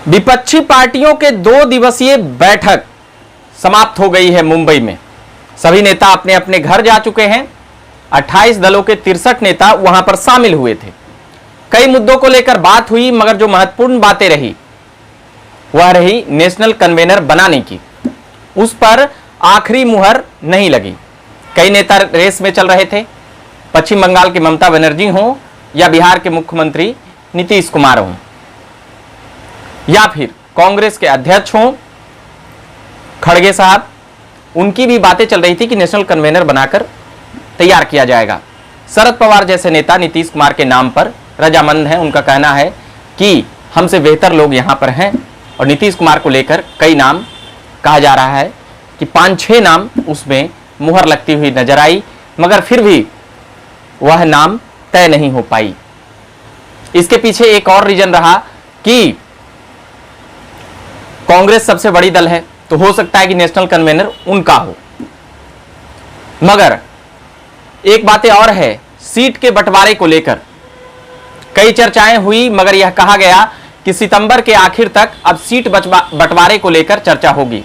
विपक्षी पार्टियों के 2 दिवसीय बैठक समाप्त हो गई है मुंबई में। सभी नेता अपने अपने घर जा चुके हैं। 28 दलों के 63 नेता वहां पर शामिल हुए थे। कई मुद्दों को लेकर बात हुई, मगर जो महत्वपूर्ण बातें रही वह रही नेशनल कन्वेनर बनाने की। उस पर आखिरी मुहर नहीं लगी। कई नेता रेस में चल रहे थे। पश्चिम बंगाल की ममता बनर्जी हो या बिहार के मुख्यमंत्री नीतीश कुमार हों या फिर कांग्रेस के अध्यक्ष हों खड़गे साहब, उनकी भी बातें चल रही थी कि नेशनल कन्वेनर बनाकर तैयार किया जाएगा। शरद पवार जैसे नेता नीतीश कुमार के नाम पर रजामंद हैं। उनका कहना है कि हमसे बेहतर लोग यहां पर हैं और नीतीश कुमार को लेकर कई नाम कहा जा रहा है कि 5-6 नाम उसमें मुहर लगती हुई नजर आई, मगर फिर भी वह नाम तय नहीं हो पाई। इसके पीछे एक और रीजन रहा कि कांग्रेस सबसे बड़ी दल है, तो हो सकता है कि नेशनल कन्वेनर उनका हो। मगर एक बातें और है, सीट के बंटवारे को लेकर कई चर्चाएं हुई, मगर यह कहा गया कि सितंबर के आखिर तक अब सीट बंटवारे को लेकर चर्चा होगी।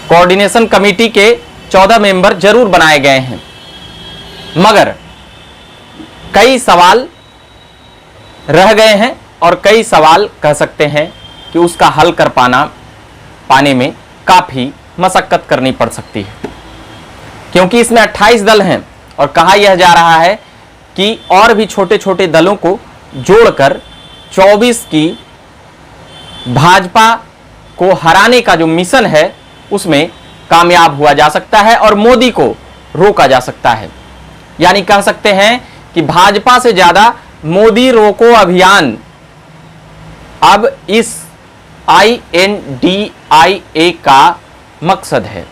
कोऑर्डिनेशन कमेटी के 14 मेंबर जरूर बनाए गए हैं, मगर कई सवाल रह गए हैं और कई सवाल कह सकते हैं कि उसका हल कर पाने में काफी मशक्कत करनी पड़ सकती है, क्योंकि इसमें 28 दल हैं और कहा यह जा रहा है कि और भी छोटे छोटे दलों को जोड़कर 24 की भाजपा को हराने का जो मिशन है उसमें कामयाब हुआ जा सकता है और मोदी को रोका जा सकता है। यानी कह सकते हैं कि भाजपा से ज्यादा मोदी रोको अभियान अब इस INDIA का मकसद है।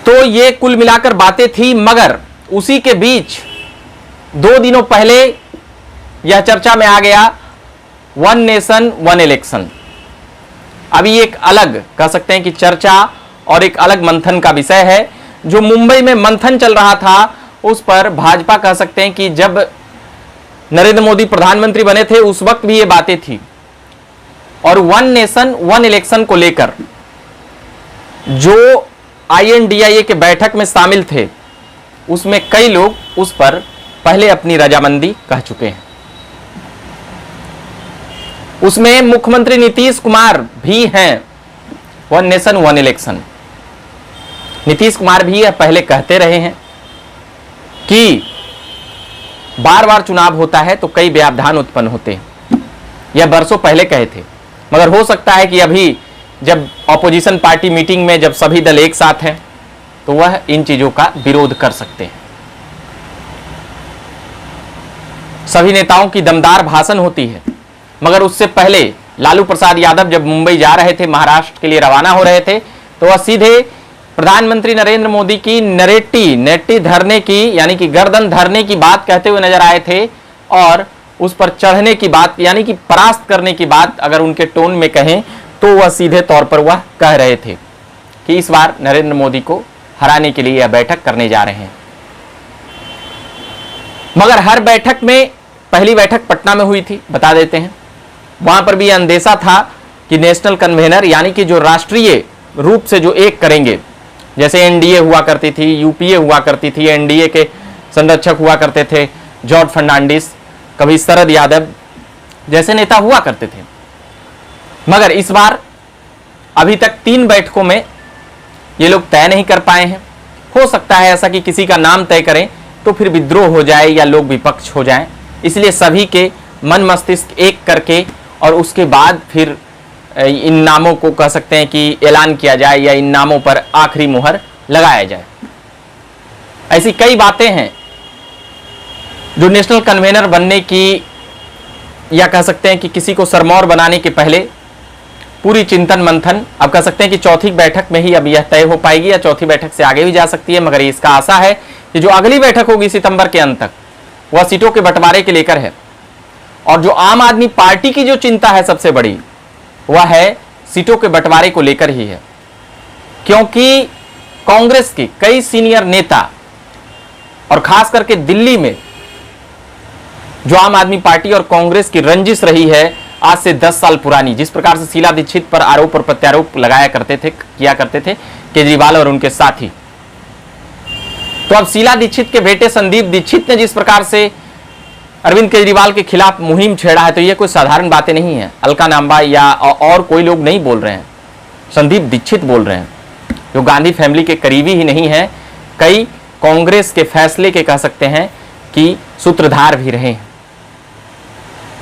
तो ये कुल मिलाकर बातें थी, मगर उसी के बीच 2 दिनों पहले यह चर्चा में आ गया 1 नेशन 1 इलेक्शन। अभी एक अलग कह सकते हैं कि चर्चा और एक अलग मंथन का विषय है। जो मुंबई में मंथन चल रहा था उस पर भाजपा कह सकते हैं कि जब नरेंद्र मोदी प्रधानमंत्री बने थे उस वक्त भी ये बातें थी, और 1 नेशन 1 इलेक्शन को लेकर जो INDIA के बैठक में शामिल थे उसमें कई लोग उस पर पहले अपनी रजामंदी कह चुके हैं। उसमें मुख्यमंत्री नीतीश कुमार भी हैं। 1 नेशन 1 इलेक्शन, नीतीश कुमार भी यह पहले कहते रहे हैं कि बार बार चुनाव होता है तो कई व्यवधान उत्पन्न होते हैं। यह बरसों पहले कहे थे, मगर हो सकता है कि अभी जब ऑपोजिशन पार्टी मीटिंग में जब सभी दल एक साथ हैं तो वह इन चीजों का विरोध कर सकते हैं। सभी नेताओं की दमदार भाषण होती है, मगर उससे पहले लालू प्रसाद यादव जब मुंबई जा रहे थे, महाराष्ट्र के लिए रवाना हो रहे थे, तो वह सीधे प्रधानमंत्री नरेंद्र मोदी की नेटी धरने की यानी कि गर्दन धरने की बात कहते हुए नजर आए थे, और उस पर चढ़ने की बात यानी कि परास्त करने की बात अगर उनके टोन में कहें तो वह सीधे तौर पर वह कह रहे थे कि इस बार नरेंद्र मोदी को हराने के लिए यह बैठक करने जा रहे हैं। मगर हर बैठक में पहली बैठक पटना में हुई थी, बता देते हैं। वहां पर भी अंदेशा था कि नेशनल कन्वेनर यानी कि जो राष्ट्रीय रूप से जो एक करेंगे, जैसे NDA हुआ करती थी, UPA हुआ करती थी, NDA के संरक्षक हुआ करते थे जॉर्ज फर्नांडिस, कभी शरद यादव जैसे नेता हुआ करते थे। मगर इस बार अभी तक 3 बैठकों में ये लोग तय नहीं कर पाए हैं। हो सकता है ऐसा कि किसी का नाम तय करें तो फिर विद्रोह हो जाए या लोग विपक्ष हो जाएं, इसलिए सभी के मन मस्तिष्क एक करके और उसके बाद फिर इन नामों को कह सकते हैं कि ऐलान किया जाए या इन नामों पर आखिरी मुहर लगाया जाए। ऐसी कई बातें हैं जो नेशनल कन्वेनर बनने की या कह सकते हैं कि किसी को सरमौर बनाने के पहले पूरी चिंतन मंथन, अब कह सकते हैं कि चौथी बैठक में ही अब यह तय हो पाएगी या चौथी बैठक से आगे भी जा सकती है। मगर इसका आशा है कि जो अगली बैठक होगी सितंबर के अंत तक वह सीटों के बंटवारे के लेकर है, और जो आम आदमी पार्टी की जो चिंता है सबसे बड़ी वह है सीटों के बंटवारे को लेकर ही है, क्योंकि कांग्रेस के कई सीनियर नेता और खास करके दिल्ली में जो आम आदमी पार्टी और कांग्रेस की रंजिश रही है आज से 10 साल पुरानी, जिस प्रकार से शीला दीक्षित पर आरोप और प्रत्यारोप किया करते थे केजरीवाल और उनके साथी, तो अब शीला दीक्षित के बेटे संदीप दीक्षित ने जिस प्रकार से अरविंद केजरीवाल के खिलाफ मुहिम छेड़ा है, तो ये कोई साधारण बातें नहीं है। अलका नाम्बा या और कोई लोग नहीं बोल रहे हैं, संदीप दीक्षित बोल रहे हैं, जो गांधी फैमिली के करीबी ही नहीं है, कई कांग्रेस के फैसले के कह सकते हैं कि सूत्रधार भी रहे हैं।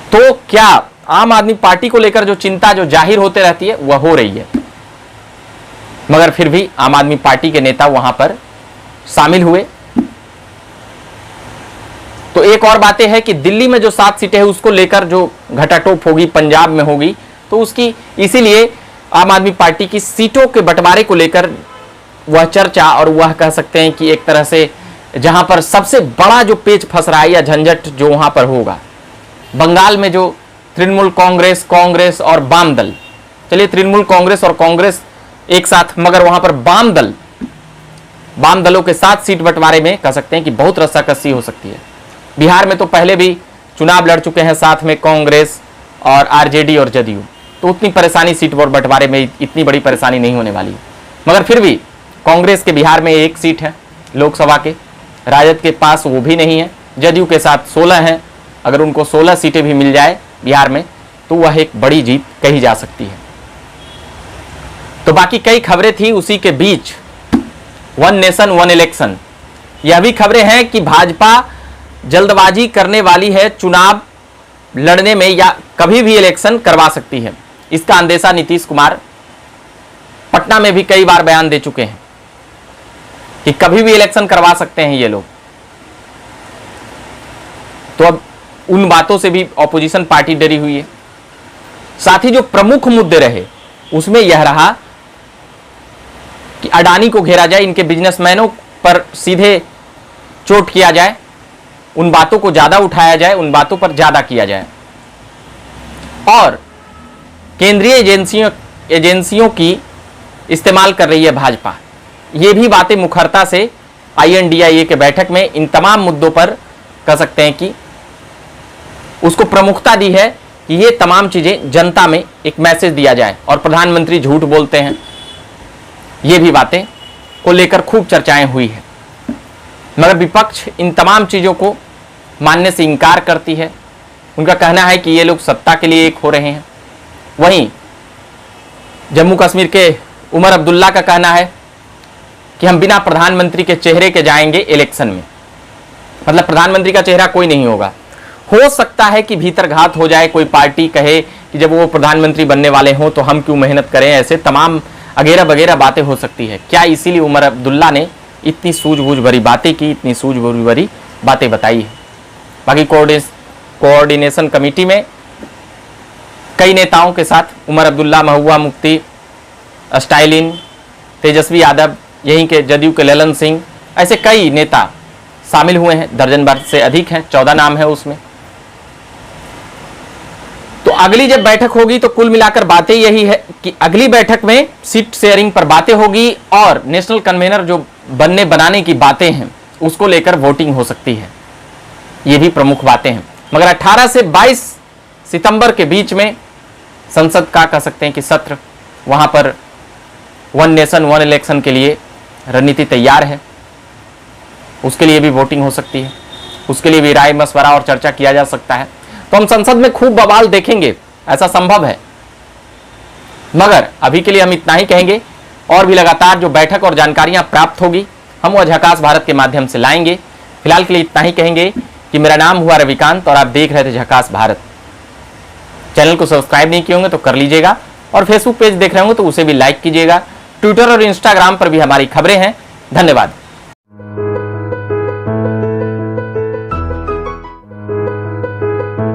तो क्या आम आदमी पार्टी को लेकर जो चिंता जो जाहिर होते रहती है वह हो रही है, मगर फिर भी आम आदमी पार्टी के नेता वहां पर शामिल हुए। तो एक और बातें है कि दिल्ली में जो 7 सीटें हैं उसको लेकर जो घटाटोप होगी, पंजाब में होगी, तो उसकी इसीलिए आम आदमी पार्टी की सीटों के बंटवारे को लेकर वह चर्चा और वह कह सकते हैं कि एक तरह से जहां पर सबसे बड़ा जो पेच फंस रहा है या झंझट जो वहां पर होगा, बंगाल में जो तृणमूल कांग्रेस और वाम दल, चलिए तृणमूल कांग्रेस और कांग्रेस एक साथ, मगर वहां पर वाम दलों के साथ सीट बंटवारे में कह सकते हैं कि बहुत रस्साकसी हो सकती है। बिहार में तो पहले भी चुनाव लड़ चुके हैं साथ में कांग्रेस और आरजेडी और जदयू, तो उतनी परेशानी सीट बंटवारे में इतनी बड़ी परेशानी नहीं होने वाली, मगर फिर भी कांग्रेस के बिहार में 1 सीट है लोकसभा के, राजद के पास वो भी नहीं है, जदयू के साथ 16 हैं, अगर उनको 16 सीटें भी मिल जाए बिहार में तो वह एक बड़ी जीत कही जा सकती है। तो बाकी कई खबरें थी उसी के बीच, वन नेशन वन इलेक्शन, यह भी खबरें हैं कि भाजपा जल्दबाजी करने वाली है चुनाव लड़ने में या कभी भी इलेक्शन करवा सकती है। इसका अंदेशा नीतीश कुमार पटना में भी कई बार बयान दे चुके हैं कि कभी भी इलेक्शन करवा सकते हैं ये लोग। तो अब उन बातों से भी ऑपोजिशन पार्टी डरी हुई है। साथ ही जो प्रमुख मुद्दे रहे उसमें यह रहा कि अडानी को घेरा जाए, इनके बिजनेसमैनों पर सीधे चोट किया जाए, उन बातों को ज्यादा उठाया जाए, उन बातों पर ज्यादा किया जाए, और केंद्रीय एजेंसियों की इस्तेमाल कर रही है भाजपा। ये भी बातें मुखरता से INDIA के बैठक में इन तमाम मुद्दों पर कह सकते हैं कि उसको प्रमुखता दी है कि ये तमाम चीजें जनता में एक मैसेज दिया जाए, और प्रधानमंत्री झूठ बोलते हैं, ये भी बातें को लेकर खूब चर्चाएं हुई है। मगर विपक्ष इन तमाम चीजों को मानने से इनकार करती है। उनका कहना है कि ये लोग सत्ता के लिए एक हो रहे हैं। वहीं जम्मू कश्मीर के उमर अब्दुल्ला का कहना है कि हम बिना प्रधानमंत्री के चेहरे के जाएंगे इलेक्शन में, मतलब प्रधानमंत्री का चेहरा कोई नहीं होगा। हो सकता है कि भीतरघात हो जाए, कोई पार्टी कहे कि जब वो प्रधानमंत्री बनने वाले हों तो हम क्यों मेहनत करें, ऐसे तमाम अगेरा बगैरा बातें हो सकती है। क्या इसीलिए उमर अब्दुल्ला ने इतनी सूझबूझ भरी बातें की, इतनी सूझबूझ भरी बातें बताई है। बाकी कोऑर्डिनेशन कमेटी में कई नेताओं के साथ उमर अब्दुल्ला, महुआ मुफ्ती, स्टाइलिन, तेजस्वी यादव, यहीं के जदयू के ललन सिंह, ऐसे कई नेता शामिल हुए हैं, दर्जन भर से अधिक हैं, 14 नाम है उसमें। तो अगली जब बैठक होगी तो कुल मिलाकर बातें यही है कि अगली बैठक में सीट शेयरिंग पर बातें होगी और नेशनल कन्वेनर जो बनाने की बातें हैं उसको लेकर वोटिंग हो सकती है। ये भी प्रमुख बातें हैं। मगर 18 से 22 सितंबर के बीच में संसद का कह सकते हैं कि सत्र, वहां पर वन नेशन वन इलेक्शन के लिए रणनीति तैयार है, उसके लिए भी वोटिंग हो सकती है, उसके लिए भी राय मशवरा और चर्चा किया जा सकता है। तो हम संसद में खूब बवाल देखेंगे, ऐसा संभव है। मगर अभी के लिए हम इतना ही कहेंगे, और भी लगातार जो बैठक और जानकारियां प्राप्त होगी हम वह झकास भारत के माध्यम से लाएंगे। फिलहाल के लिए इतना ही कहेंगे कि मेरा नाम हुआ रविकांत और आप देख रहे थे झकास भारत। चैनल को सब्सक्राइब नहीं किए होंगे तो कर लीजिएगा, और फेसबुक पेज देख रहे होंगे तो उसे भी लाइक कीजिएगा। ट्विटर और इंस्टाग्राम पर भी हमारी खबरें हैं। धन्यवाद।